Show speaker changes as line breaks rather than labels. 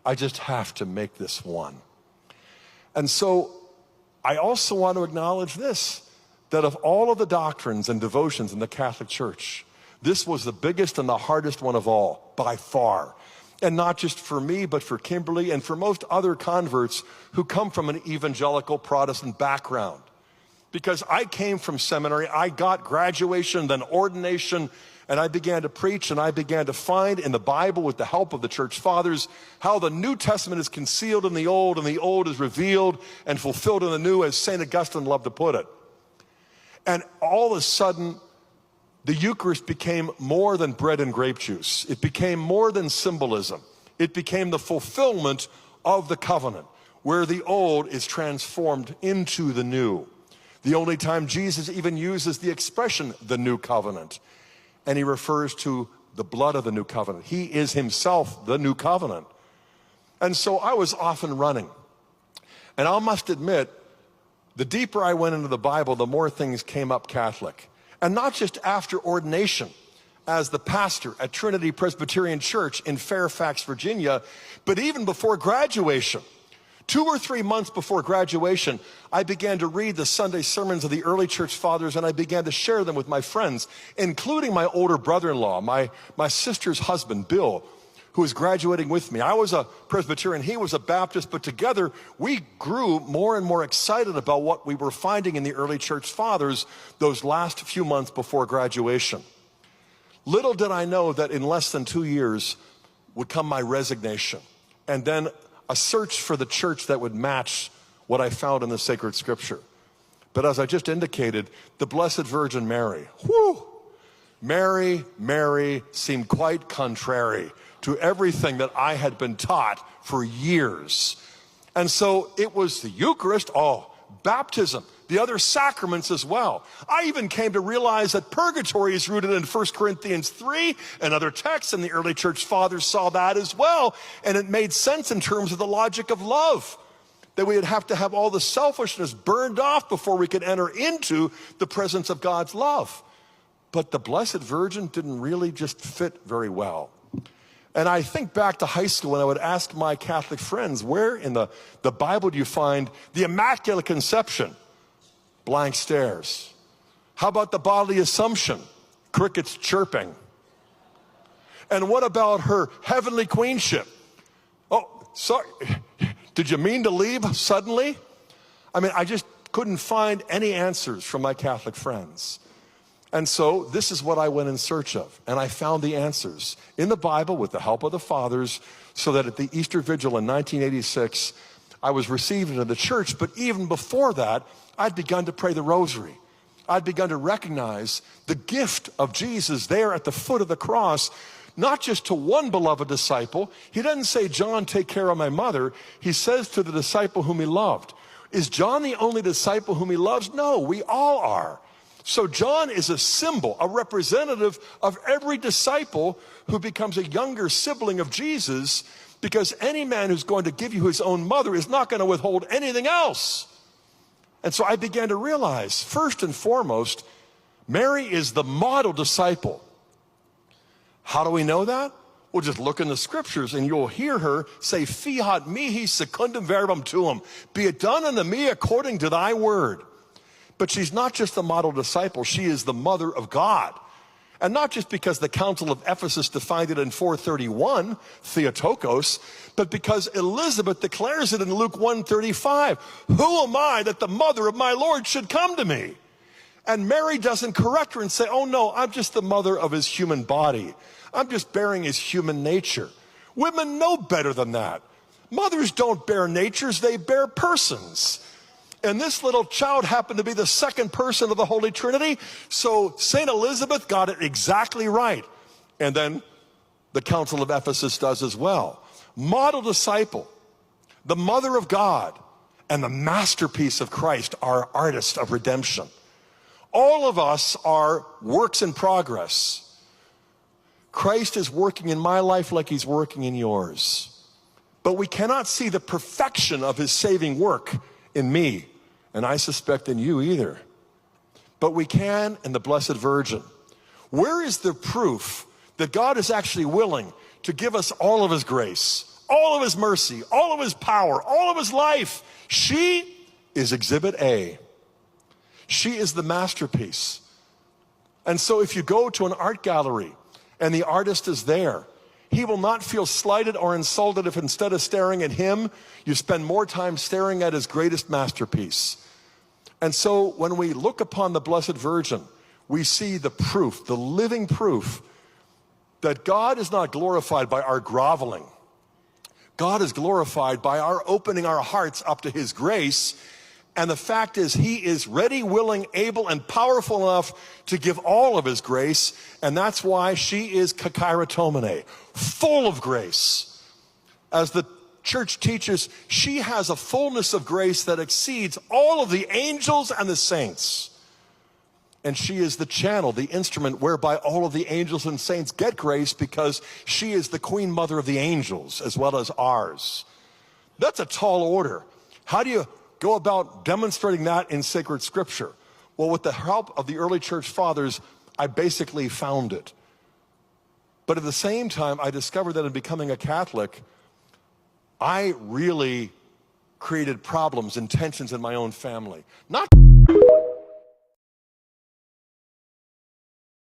I just have to make this one. And so I also want to acknowledge this, that of all of the doctrines and devotions in the Catholic Church, this was the biggest and the hardest one of all, by far. And not just for me, but for Kimberly and for most other converts who come from an evangelical Protestant background. Because I came from seminary, I got graduation, then ordination, and I began to preach, and I began to find in the Bible, with the help of the church fathers, how the New Testament is concealed in the Old, and the Old is revealed and fulfilled in the New, as St. Augustine loved to put it. And all of a sudden, the Eucharist became more than bread and grape juice. It became more than symbolism. It became the fulfillment of the covenant, where the old is transformed into the new. The only time Jesus even uses the expression, the new covenant. And he refers to the blood of the new covenant. He is himself the new covenant. And so I was often running. And I must admit, the deeper I went into the Bible, the more things came up Catholic. And not just after ordination as the pastor at Trinity Presbyterian Church in Fairfax, Virginia, but even before graduation. 2 or 3 months before graduation, I began to read the Sunday sermons of the early church fathers, and I began to share them with my friends, including my older brother-in-law, my sister's husband, Bill, who was graduating with me. I was a Presbyterian, he was a Baptist, but together we grew more and more excited about what we were finding in the early church fathers those last few months before graduation. Little did I know that in less than 2 years would come my resignation, and then a search for the church that would match what I found in the sacred scripture. But as I just indicated, the Blessed Virgin Mary, Mary seemed quite contrary to everything that I had been taught for years. And so it was the Eucharist, baptism, the other sacraments as well. I even came to realize that purgatory is rooted in 1 Corinthians 3 and other texts, and the early church fathers saw that as well. And it made sense in terms of the logic of love, that we would have to have all the selfishness burned off before we could enter into the presence of God's love. But the Blessed Virgin didn't really just fit very well. And I think back to high school, and I would ask my Catholic friends, where in the Bible do you find the Immaculate Conception? Blank stares. How about the bodily Assumption? Crickets chirping. And what about her heavenly queenship? Oh, sorry, did you mean to leave suddenly? I mean, I just couldn't find any answers from my Catholic friends. And so this is what I went in search of, and I found the answers in the Bible with the help of the fathers, so that at the Easter Vigil in 1986, I was received into the church. But even before that, I'd begun to pray the rosary. I'd begun to recognize the gift of Jesus there at the foot of the cross, not just to one beloved disciple. He doesn't say, John, take care of my mother. He says to the disciple whom he loved. Is John the only disciple whom he loves? No, we all are. So John is a symbol, a representative of every disciple who becomes a younger sibling of Jesus, because any man who's going to give you his own mother is not going to withhold anything else. And so I began to realize, first and foremost, Mary is the model disciple. How do we know that? Well, just look in the scriptures and you'll hear her say, Fiat mihi secundum verbum tuum. Be it done unto me according to thy word. But she's not just the model disciple, she is the mother of God. And not just because the Council of Ephesus defined it in 431, Theotokos, but because Elizabeth declares it in Luke 1:35. Who am I that the mother of my Lord should come to me? And Mary doesn't correct her and say, oh no, I'm just the mother of his human body. I'm just bearing his human nature. Women know better than that. Mothers don't bear natures, they bear persons. And this little child happened to be the second person of the Holy Trinity, so St. Elizabeth got it exactly right. And then the Council of Ephesus does as well. Model disciple, the mother of God, and the masterpiece of Christ, our artist of redemption. All of us are works in progress. Christ is working in my life like he's working in yours. But we cannot see the perfection of his saving work in me, and I suspect in you either. But we can in the Blessed Virgin. Where is the proof that God is actually willing to give us all of his grace, all of his mercy, all of his power, all of his life. She is exhibit A. She is the masterpiece. And so if you go to an art gallery and the artist is there, he will not feel slighted or insulted if instead of staring at him, you spend more time staring at his greatest masterpiece. And so when we look upon the Blessed Virgin, we see the proof, the living proof, that God is not glorified by our groveling. God is glorified by our opening our hearts up to his grace. And the fact is, he is ready, willing, able, and powerful enough to give all of his grace. And that's why she is kakairotomene, full of grace. As the church teaches, she has a fullness of grace that exceeds all of the angels and the saints. And she is the channel, the instrument whereby all of the angels and saints get grace, because she is the queen mother of the angels as well as ours. That's a tall order. How do you go about demonstrating that in sacred scripture? Well, with the help of the early church fathers, I basically found it. But at the same time, I discovered that in becoming a Catholic, I really created problems and tensions in my own family. Not